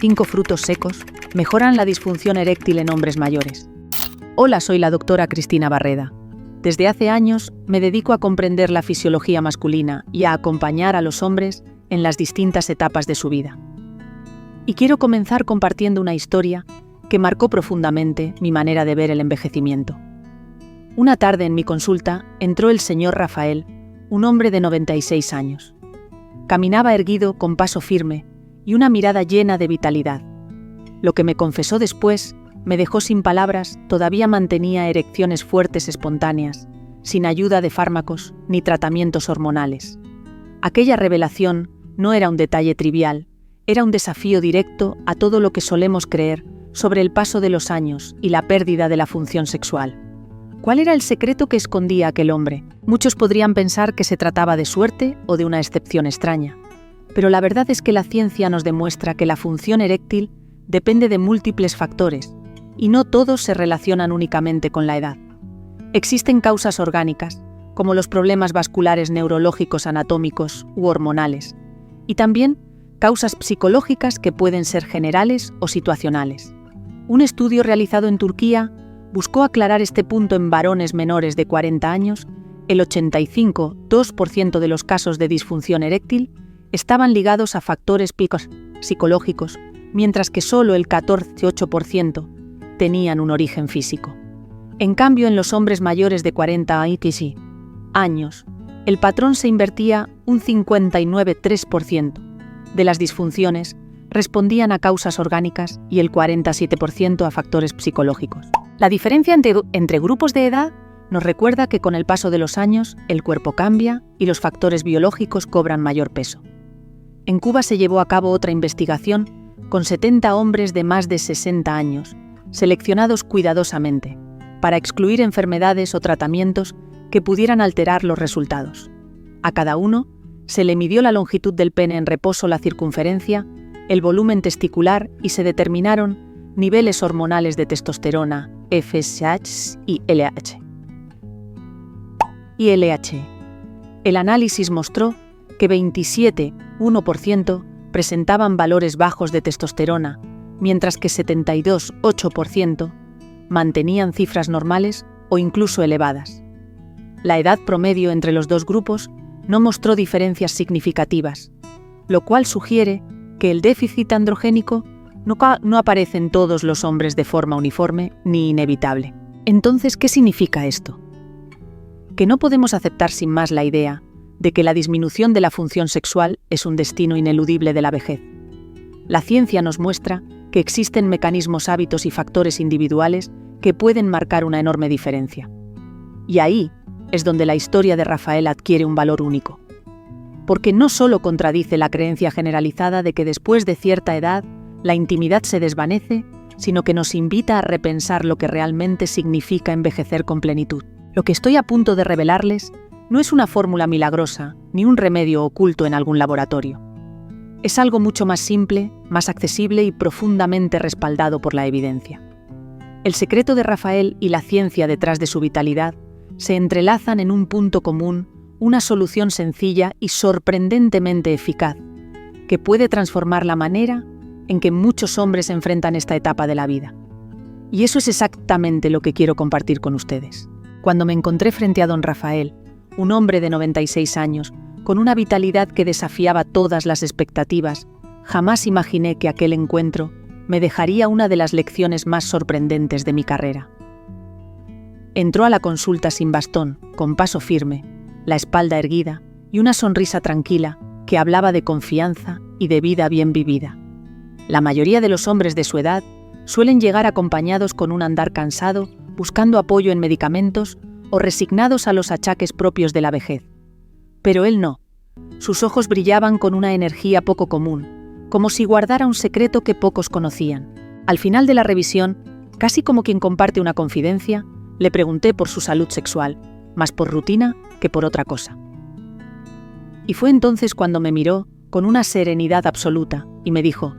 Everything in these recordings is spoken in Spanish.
5 frutos secos mejoran la disfunción eréctil en hombres mayores. Hola, soy la doctora Cristina Barreda. Desde hace años me dedico a comprender la fisiología masculina y a acompañar a los hombres en las distintas etapas de su vida. Y quiero comenzar compartiendo una historia que marcó profundamente mi manera de ver el envejecimiento. Una tarde en mi consulta entró el señor Rafael, un hombre de 96 años. Caminaba erguido con paso firme y una mirada llena de vitalidad. Lo que me confesó después me dejó sin palabras. Todavía mantenía erecciones fuertes espontáneas, sin ayuda de fármacos ni tratamientos hormonales. Aquella revelación no era un detalle trivial, era un desafío directo a todo lo que solemos creer sobre el paso de los años y la pérdida de la función sexual. ¿Cuál era el secreto que escondía aquel hombre? Muchos podrían pensar que se trataba de suerte o de una excepción extraña. Pero la verdad es que la ciencia nos demuestra que la función eréctil depende de múltiples factores, y no todos se relacionan únicamente con la edad. Existen causas orgánicas, como los problemas vasculares neurológicos anatómicos u hormonales, y también causas psicológicas que pueden ser generales o situacionales. Un estudio realizado en Turquía buscó aclarar este punto en varones menores de 40 años. El 85,2% de los casos de disfunción eréctil estaban ligados a factores psicológicos, mientras que solo el 14,8% tenían un origen físico. En cambio, en los hombres mayores de 40 años, el patrón se invertía. Un 59,3% de las disfunciones respondían a causas orgánicas y el 47% a factores psicológicos. La diferencia entre grupos de edad nos recuerda que con el paso de los años el cuerpo cambia y los factores biológicos cobran mayor peso. En Cuba se llevó a cabo otra investigación con 70 hombres de más de 60 años, seleccionados cuidadosamente, para excluir enfermedades o tratamientos que pudieran alterar los resultados. A cada uno se le midió la longitud del pene en reposo, la circunferencia, el volumen testicular y se determinaron niveles hormonales de testosterona, FSH y LH. El análisis mostró que 27,1% presentaban valores bajos de testosterona, mientras que 72,8% mantenían cifras normales o incluso elevadas. La edad promedio entre los dos grupos no mostró diferencias significativas, lo cual sugiere que el déficit androgénico no aparece en todos los hombres de forma uniforme ni inevitable. Entonces, ¿qué significa esto? Que no podemos aceptar sin más la idea de que la disminución de la función sexual es un destino ineludible de la vejez. La ciencia nos muestra que existen mecanismos, hábitos y factores individuales que pueden marcar una enorme diferencia. Y ahí es donde la historia de Rafael adquiere un valor único. Porque no solo contradice la creencia generalizada de que después de cierta edad la intimidad se desvanece, sino que nos invita a repensar lo que realmente significa envejecer con plenitud. Lo que estoy a punto de revelarles no es una fórmula milagrosa ni un remedio oculto en algún laboratorio. Es algo mucho más simple, más accesible y profundamente respaldado por la evidencia. El secreto de Rafael y la ciencia detrás de su vitalidad se entrelazan en un punto común, una solución sencilla y sorprendentemente eficaz, que puede transformar la manera en que muchos hombres enfrentan esta etapa de la vida. Y eso es exactamente lo que quiero compartir con ustedes. Cuando me encontré frente a don Rafael, un hombre de 96 años, con una vitalidad que desafiaba todas las expectativas, jamás imaginé que aquel encuentro me dejaría una de las lecciones más sorprendentes de mi carrera. Entró a la consulta sin bastón, con paso firme, la espalda erguida y una sonrisa tranquila que hablaba de confianza y de vida bien vivida. La mayoría de los hombres de su edad suelen llegar acompañados con un andar cansado, buscando apoyo en medicamentos o resignados a los achaques propios de la vejez. Pero él no. Sus ojos brillaban con una energía poco común, como si guardara un secreto que pocos conocían. Al final de la revisión, casi como quien comparte una confidencia, le pregunté por su salud sexual, más por rutina que por otra cosa. Y fue entonces cuando me miró con una serenidad absoluta y me dijo: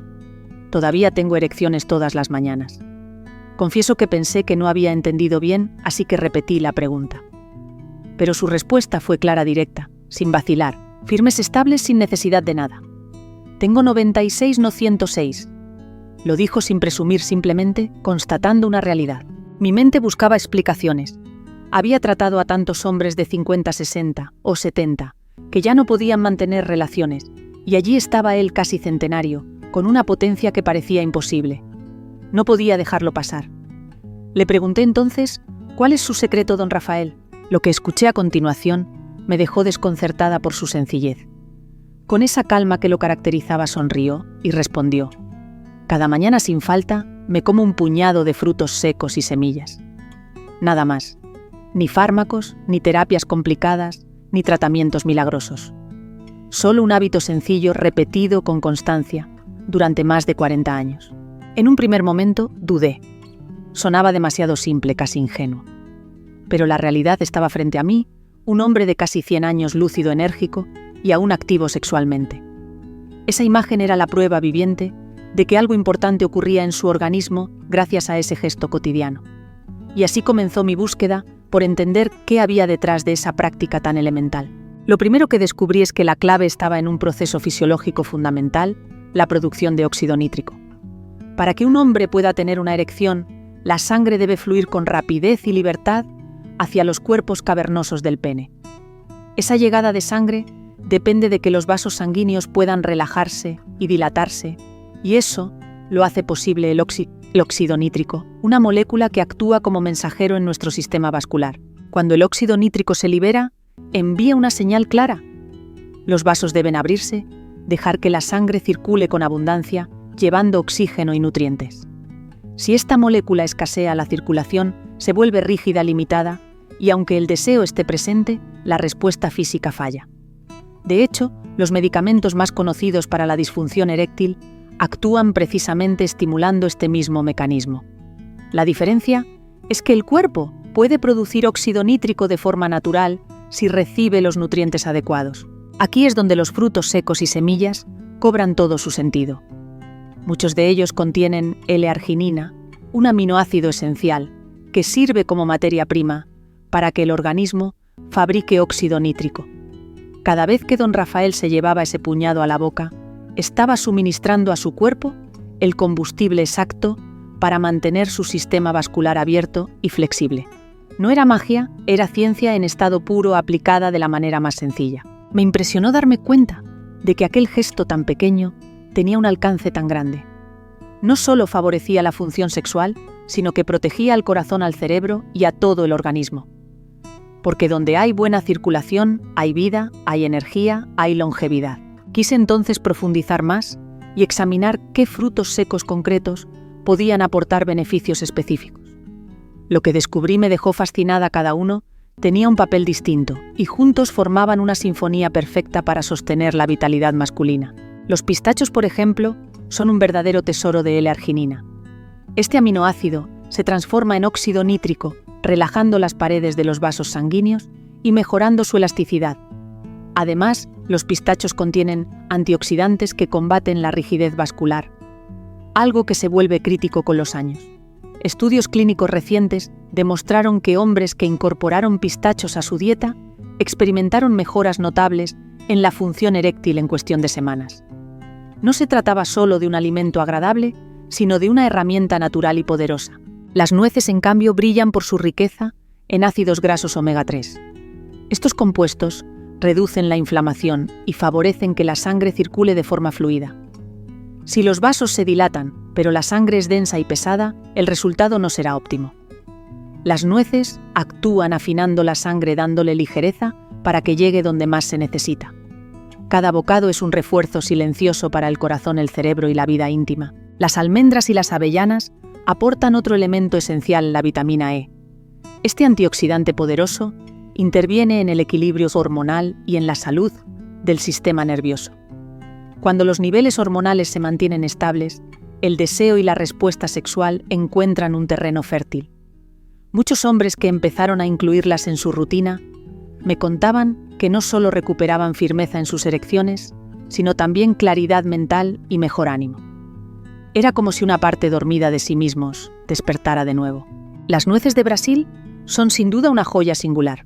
«Todavía tengo erecciones todas las mañanas». Confieso que pensé que no había entendido bien, así que repetí la pregunta. Pero su respuesta fue clara, directa, sin vacilar, firmes, estables, sin necesidad de nada. «Tengo 96, no 106. Lo dijo sin presumir, simplemente constatando una realidad. Mi mente buscaba explicaciones. Había tratado a tantos hombres de 50, 60 o 70 que ya no podían mantener relaciones, y allí estaba él casi centenario, con una potencia que parecía imposible. No podía dejarlo pasar. Le pregunté entonces, ¿cuál es su secreto, don Rafael? Lo que escuché a continuación me dejó desconcertada por su sencillez. Con esa calma que lo caracterizaba sonrió y respondió: cada mañana sin falta me como un puñado de frutos secos y semillas. Nada más. Ni fármacos, ni terapias complicadas, ni tratamientos milagrosos. Solo un hábito sencillo repetido con constancia durante más de 40 años. En un primer momento dudé. Sonaba demasiado simple, casi ingenuo. Pero la realidad estaba frente a mí, un hombre de casi 100 años lúcido, enérgico y aún activo sexualmente. Esa imagen era la prueba viviente de que algo importante ocurría en su organismo gracias a ese gesto cotidiano. Y así comenzó mi búsqueda por entender qué había detrás de esa práctica tan elemental. Lo primero que descubrí es que la clave estaba en un proceso fisiológico fundamental, la producción de óxido nítrico. Para que un hombre pueda tener una erección, la sangre debe fluir con rapidez y libertad hacia los cuerpos cavernosos del pene. Esa llegada de sangre depende de que los vasos sanguíneos puedan relajarse y dilatarse, y eso lo hace posible el óxido nítrico, una molécula que actúa como mensajero en nuestro sistema vascular. Cuando el óxido nítrico se libera, envía una señal clara. Los vasos deben abrirse, dejar que la sangre circule con abundancia, llevando oxígeno y nutrientes. Si esta molécula escasea, la circulación se vuelve rígida, limitada, y aunque el deseo esté presente, la respuesta física falla. De hecho, los medicamentos más conocidos para la disfunción eréctil actúan precisamente estimulando este mismo mecanismo. La diferencia es que el cuerpo puede producir óxido nítrico de forma natural si recibe los nutrientes adecuados. Aquí es donde los frutos secos y semillas cobran todo su sentido. Muchos de ellos contienen L-arginina, un aminoácido esencial que sirve como materia prima para que el organismo fabrique óxido nítrico. Cada vez que don Rafael se llevaba ese puñado a la boca, estaba suministrando a su cuerpo el combustible exacto para mantener su sistema vascular abierto y flexible. No era magia, era ciencia en estado puro aplicada de la manera más sencilla. Me impresionó darme cuenta de que aquel gesto tan pequeño tenía un alcance tan grande. No solo favorecía la función sexual, sino que protegía al corazón, al cerebro y a todo el organismo. Porque donde hay buena circulación, hay vida, hay energía, hay longevidad. Quise entonces profundizar más y examinar qué frutos secos concretos podían aportar beneficios específicos. Lo que descubrí me dejó fascinada. Cada uno tenía un papel distinto y juntos formaban una sinfonía perfecta para sostener la vitalidad masculina. Los pistachos, por ejemplo, son un verdadero tesoro de L-arginina. Este aminoácido se transforma en óxido nítrico, relajando las paredes de los vasos sanguíneos y mejorando su elasticidad. Además, los pistachos contienen antioxidantes que combaten la rigidez vascular, algo que se vuelve crítico con los años. Estudios clínicos recientes demostraron que hombres que incorporaron pistachos a su dieta experimentaron mejoras notables en la función eréctil en cuestión de semanas. No se trataba solo de un alimento agradable, sino de una herramienta natural y poderosa. Las nueces, en cambio, brillan por su riqueza en ácidos grasos omega 3. Estos compuestos reducen la inflamación y favorecen que la sangre circule de forma fluida. Si los vasos se dilatan, pero la sangre es densa y pesada, el resultado no será óptimo. Las nueces actúan afinando la sangre, dándole ligereza para que llegue donde más se necesita. Cada bocado es un refuerzo silencioso para el corazón, el cerebro y la vida íntima. Las almendras y las avellanas aportan otro elemento esencial, la vitamina E. Este antioxidante poderoso interviene en el equilibrio hormonal y en la salud del sistema nervioso. Cuando los niveles hormonales se mantienen estables, el deseo y la respuesta sexual encuentran un terreno fértil. Muchos hombres que empezaron a incluirlas en su rutina me contaban que no solo recuperaban firmeza en sus erecciones, sino también claridad mental y mejor ánimo. Era como si una parte dormida de sí mismos despertara de nuevo. Las nueces de Brasil son sin duda una joya singular.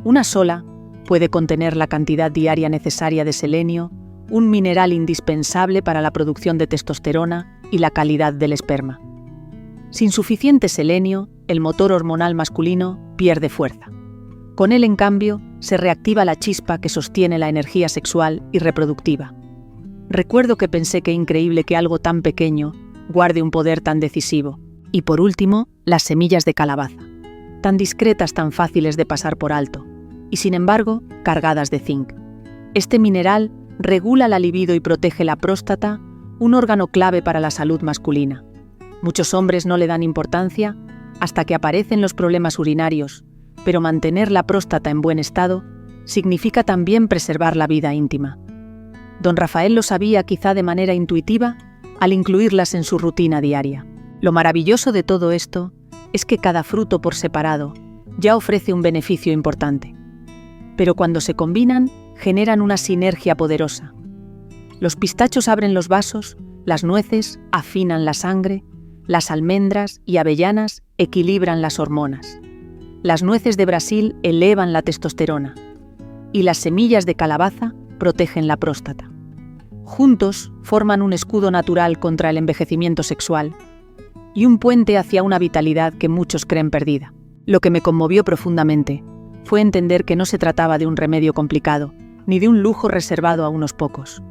Una sola puede contener la cantidad diaria necesaria de selenio, un mineral indispensable para la producción de testosterona y la calidad del esperma. Sin suficiente selenio, el motor hormonal masculino pierde fuerza. Con él, en cambio, se reactiva la chispa que sostiene la energía sexual y reproductiva. Recuerdo que pensé que increíble que algo tan pequeño guarde un poder tan decisivo. Y por último, las semillas de calabaza, tan discretas, tan fáciles de pasar por alto, y sin embargo, cargadas de zinc. Este mineral regula la libido y protege la próstata, un órgano clave para la salud masculina. Muchos hombres no le dan importancia hasta que aparecen los problemas urinarios, pero mantener la próstata en buen estado significa también preservar la vida íntima. Don Rafael lo sabía, quizá de manera intuitiva, al incluirlas en su rutina diaria. Lo maravilloso de todo esto es que cada fruto por separado ya ofrece un beneficio importante. Pero cuando se combinan, generan una sinergia poderosa. Los pistachos abren los vasos, las nueces afinan la sangre, las almendras y avellanas equilibran las hormonas. Las nueces de Brasil elevan la testosterona y las semillas de calabaza protegen la próstata. Juntos forman un escudo natural contra el envejecimiento sexual y un puente hacia una vitalidad que muchos creen perdida. Lo que me conmovió profundamente fue entender que no se trataba de un remedio complicado, ni de un lujo reservado a unos pocos.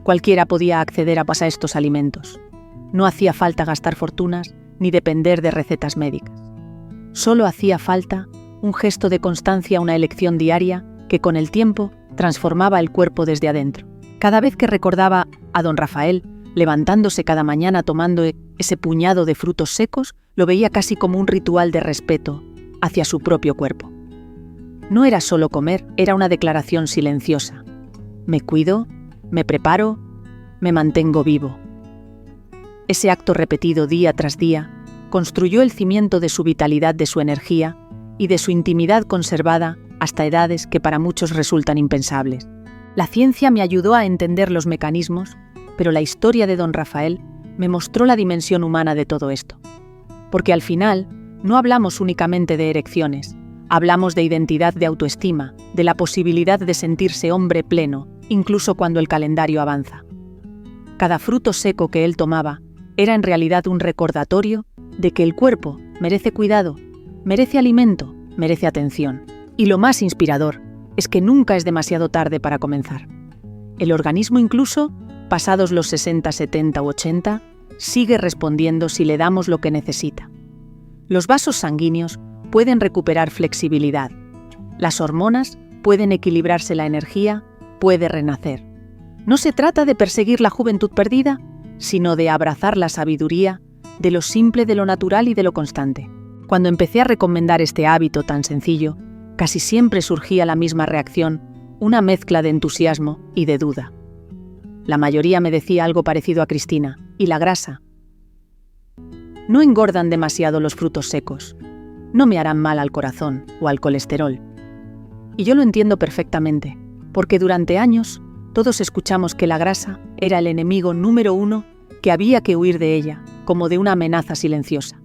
Cualquiera podía acceder a estos alimentos. No hacía falta gastar fortunas ni depender de recetas médicas. Solo hacía falta un gesto de constancia, una elección diaria que con el tiempo transformaba el cuerpo desde adentro. Cada vez que recordaba a don Rafael levantándose cada mañana tomando ese puñado de frutos secos, lo veía casi como un ritual de respeto hacia su propio cuerpo. No era solo comer, era una declaración silenciosa. Me cuido, me preparo, me mantengo vivo. Ese acto repetido día tras día construyó el cimiento de su vitalidad, de su energía y de su intimidad conservada hasta edades que para muchos resultan impensables. La ciencia me ayudó a entender los mecanismos, pero la historia de don Rafael me mostró la dimensión humana de todo esto. Porque al final, no hablamos únicamente de erecciones, hablamos de identidad, de autoestima, de la posibilidad de sentirse hombre pleno, incluso cuando el calendario avanza. Cada fruto seco que él tomaba era en realidad un recordatorio de que el cuerpo merece cuidado, merece alimento, merece atención. Y lo más inspirador es que nunca es demasiado tarde para comenzar. El organismo, incluso pasados los 60, 70 u 80, sigue respondiendo si le damos lo que necesita. Los vasos sanguíneos pueden recuperar flexibilidad. Las hormonas pueden equilibrarse, la energía puede renacer. No se trata de perseguir la juventud perdida, sino de abrazar la sabiduría de lo simple, de lo natural y de lo constante. Cuando empecé a recomendar este hábito tan sencillo, casi siempre surgía la misma reacción, una mezcla de entusiasmo y de duda. La mayoría me decía algo parecido a Cristina: ¿y la grasa? No engordan demasiado los frutos secos, no me harán mal al corazón o al colesterol. Y yo lo entiendo perfectamente, porque durante años todos escuchamos que la grasa era el enemigo número uno, que había que huir de ella, como de una amenaza silenciosa.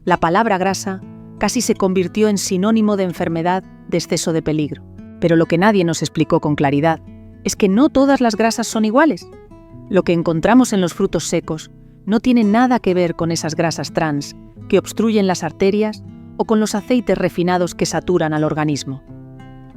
La palabra grasa casi se convirtió en sinónimo de enfermedad, de exceso de peligro. Pero lo que nadie nos explicó con claridad es que no todas las grasas son iguales. Lo que encontramos en los frutos secos no tiene nada que ver con esas grasas trans que obstruyen las arterias o con los aceites refinados que saturan al organismo.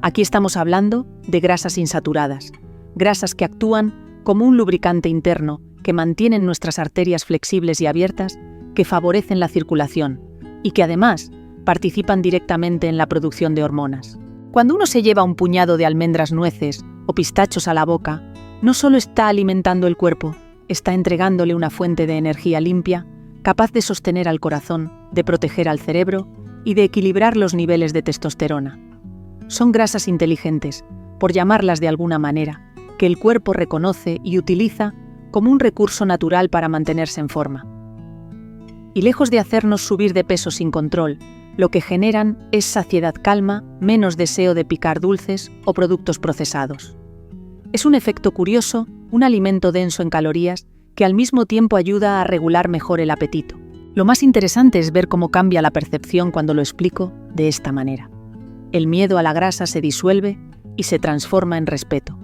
Aquí estamos hablando de grasas insaturadas, grasas que actúan como un lubricante interno que mantienen nuestras arterias flexibles y abiertas, que favorecen la circulación y que además participan directamente en la producción de hormonas. Cuando uno se lleva un puñado de almendras, nueces o pistachos a la boca, no solo está alimentando el cuerpo, está entregándole una fuente de energía limpia, capaz de sostener al corazón, de proteger al cerebro y de equilibrar los niveles de testosterona. Son grasas inteligentes, por llamarlas de alguna manera, que el cuerpo reconoce y utiliza como un recurso natural para mantenerse en forma. Y lejos de hacernos subir de peso sin control, lo que generan es saciedad, calma, menos deseo de picar dulces o productos procesados. Es un efecto curioso, un alimento denso en calorías que al mismo tiempo ayuda a regular mejor el apetito. Lo más interesante es ver cómo cambia la percepción cuando lo explico de esta manera. El miedo a la grasa se disuelve y se transforma en respeto.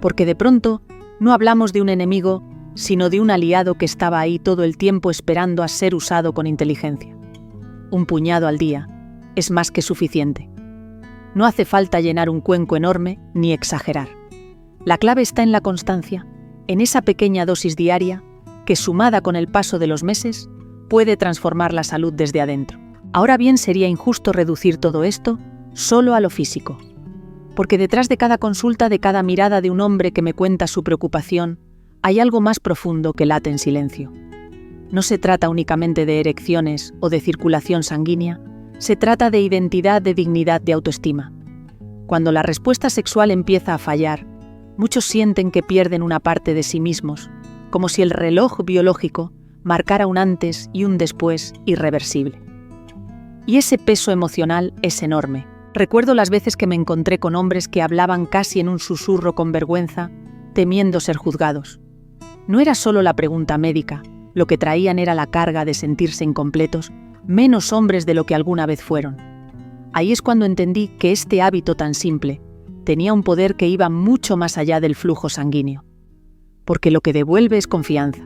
Porque de pronto no hablamos de un enemigo, sino de un aliado que estaba ahí todo el tiempo esperando a ser usado con inteligencia. Un puñado al día es más que suficiente. No hace falta llenar un cuenco enorme ni exagerar. La clave está en la constancia, en esa pequeña dosis diaria que, sumada con el paso de los meses, puede transformar la salud desde adentro. Ahora bien, sería injusto reducir todo esto solo a lo físico, porque detrás de cada consulta, de cada mirada de un hombre que me cuenta su preocupación, hay algo más profundo que late en silencio. No se trata únicamente de erecciones o de circulación sanguínea, se trata de identidad, de dignidad, de autoestima. Cuando la respuesta sexual empieza a fallar, muchos sienten que pierden una parte de sí mismos, como si el reloj biológico marcara un antes y un después irreversible. Y ese peso emocional es enorme. Recuerdo las veces que me encontré con hombres que hablaban casi en un susurro con vergüenza, temiendo ser juzgados. No era solo la pregunta médica, lo que traían era la carga de sentirse incompletos, menos hombres de lo que alguna vez fueron. Ahí es cuando entendí que este hábito tan simple tenía un poder que iba mucho más allá del flujo sanguíneo. Porque lo que devuelve es confianza.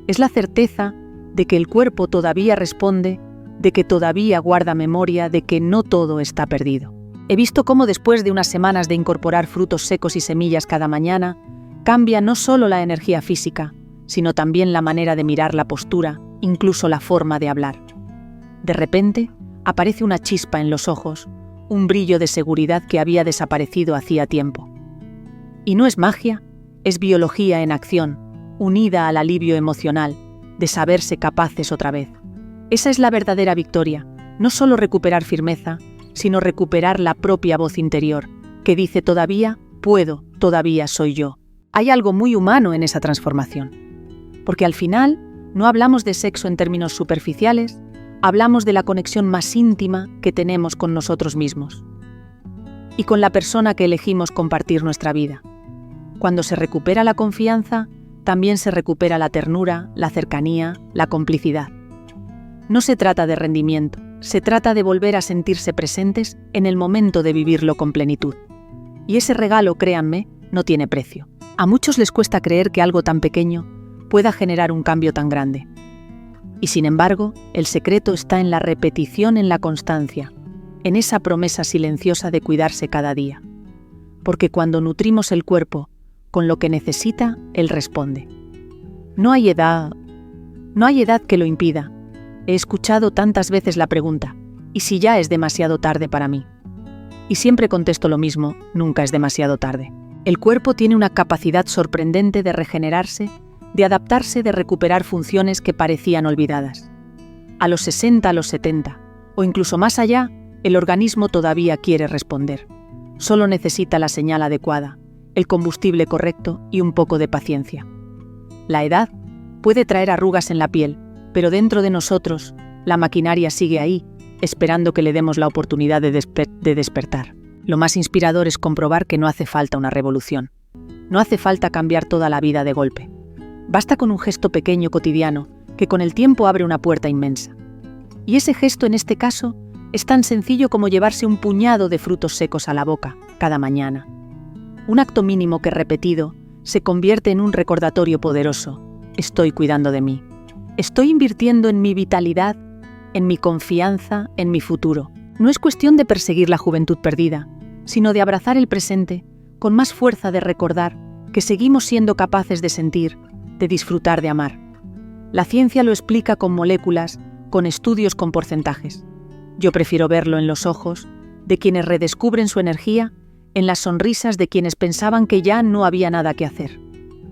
Es la certeza de que el cuerpo todavía responde, de que todavía guarda memoria, de que no todo está perdido. He visto cómo después de unas semanas de incorporar frutos secos y semillas cada mañana, cambia no solo la energía física, sino también la manera de mirar, la postura, incluso la forma de hablar. De repente, aparece una chispa en los ojos, un brillo de seguridad que había desaparecido hacía tiempo. Y no es magia, es biología en acción, unida al alivio emocional, de saberse capaces otra vez. Esa es la verdadera victoria, no solo recuperar firmeza, sino recuperar la propia voz interior, que dice todavía puedo, todavía soy yo. Hay algo muy humano en esa transformación. Porque al final, no hablamos de sexo en términos superficiales, hablamos de la conexión más íntima que tenemos con nosotros mismos y con la persona que elegimos compartir nuestra vida. Cuando se recupera la confianza, también se recupera la ternura, la cercanía, la complicidad. No se trata de rendimiento, se trata de volver a sentirse presentes en el momento de vivirlo con plenitud. Y ese regalo, créanme, no tiene precio. A muchos les cuesta creer que algo tan pequeño pueda generar un cambio tan grande. Y sin embargo, el secreto está en la repetición, en la constancia, en esa promesa silenciosa de cuidarse cada día. Porque cuando nutrimos el cuerpo con lo que necesita, él responde. No hay edad que lo impida. He escuchado tantas veces la pregunta, ¿y si ya es demasiado tarde para mí? Y siempre contesto lo mismo, nunca es demasiado tarde. El cuerpo tiene una capacidad sorprendente de regenerarse, de adaptarse, de recuperar funciones que parecían olvidadas. A los 60, a los 70, o incluso más allá, el organismo todavía quiere responder. Solo necesita la señal adecuada, el combustible correcto y un poco de paciencia. La edad puede traer arrugas en la piel, pero dentro de nosotros, la maquinaria sigue ahí, esperando que le demos la oportunidad de despertar. Lo más inspirador es comprobar que no hace falta una revolución. No hace falta cambiar toda la vida de golpe. Basta con un gesto pequeño cotidiano, que con el tiempo abre una puerta inmensa. Y ese gesto en este caso es tan sencillo como llevarse un puñado de frutos secos a la boca cada mañana. Un acto mínimo que repetido se convierte en un recordatorio poderoso. Estoy cuidando de mí. Estoy invirtiendo en mi vitalidad, en mi confianza, en mi futuro. No es cuestión de perseguir la juventud perdida, sino de abrazar el presente con más fuerza, de recordar que seguimos siendo capaces de sentir, de disfrutar, de amar. La ciencia lo explica con moléculas, con estudios, con porcentajes. Yo prefiero verlo en los ojos de quienes redescubren su energía, en las sonrisas de quienes pensaban que ya no había nada que hacer.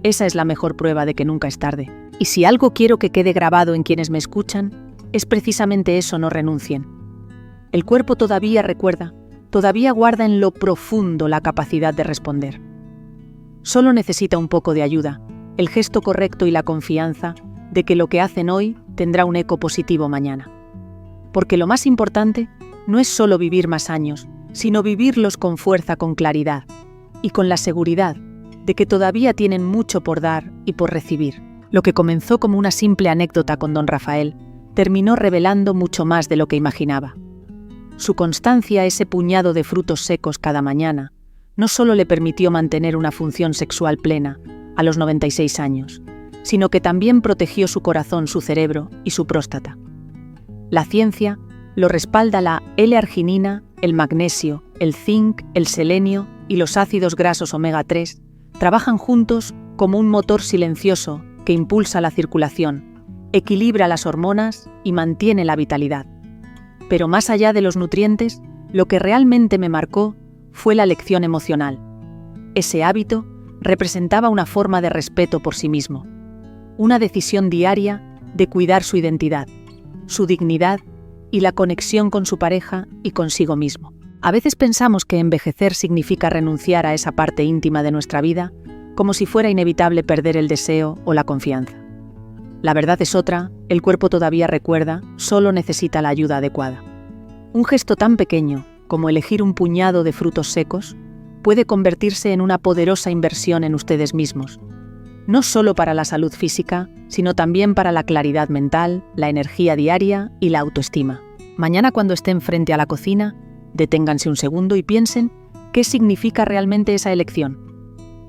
Esa es la mejor prueba de que nunca es tarde. Y si algo quiero que quede grabado en quienes me escuchan, es precisamente eso: no renuncien. El cuerpo todavía recuerda, todavía guarda en lo profundo la capacidad de responder. Solo necesita un poco de ayuda, el gesto correcto y la confianza de que lo que hacen hoy tendrá un eco positivo mañana. Porque lo más importante no es solo vivir más años, sino vivirlos con fuerza, con claridad y con la seguridad de que todavía tienen mucho por dar y por recibir. Lo que comenzó como una simple anécdota con don Rafael terminó revelando mucho más de lo que imaginaba. Su constancia, ese puñado de frutos secos cada mañana, no solo le permitió mantener una función sexual plena a los 96 años, sino que también protegió su corazón, su cerebro y su próstata. La ciencia lo respalda la L-arginina, el magnesio, el zinc, el selenio y los ácidos grasos omega 3 trabajan juntos como un motor silencioso que impulsa la circulación, equilibra las hormonas y mantiene la vitalidad. Pero más allá de los nutrientes, lo que realmente me marcó fue la lección emocional. Ese hábito representaba una forma de respeto por sí mismo, una decisión diaria de cuidar su identidad, su dignidad y la conexión con su pareja y consigo mismo. A veces pensamos que envejecer significa renunciar a esa parte íntima de nuestra vida, como si fuera inevitable perder el deseo o la confianza. La verdad es otra, el cuerpo todavía recuerda, solo necesita la ayuda adecuada. Un gesto tan pequeño como elegir un puñado de frutos secos puede convertirse en una poderosa inversión en ustedes mismos, no solo para la salud física, sino también para la claridad mental, la energía diaria y la autoestima. Mañana, cuando estén frente a la cocina, deténganse un segundo y piensen qué significa realmente esa elección.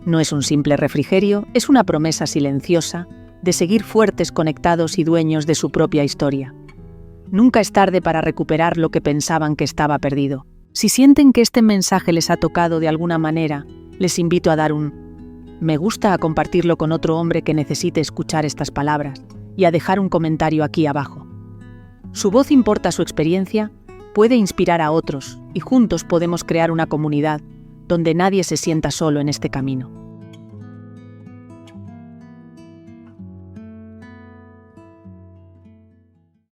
No es un simple refrigerio, es una promesa silenciosa de seguir fuertes, conectados y dueños de su propia historia. Nunca es tarde para recuperar lo que pensaban que estaba perdido. Si sienten que este mensaje les ha tocado de alguna manera, les invito a dar un me gusta, a compartirlo con otro hombre que necesite escuchar estas palabras y a dejar un comentario aquí abajo. Su voz importa, su experiencia puede inspirar a otros y juntos podemos crear una comunidad donde nadie se sienta solo en este camino.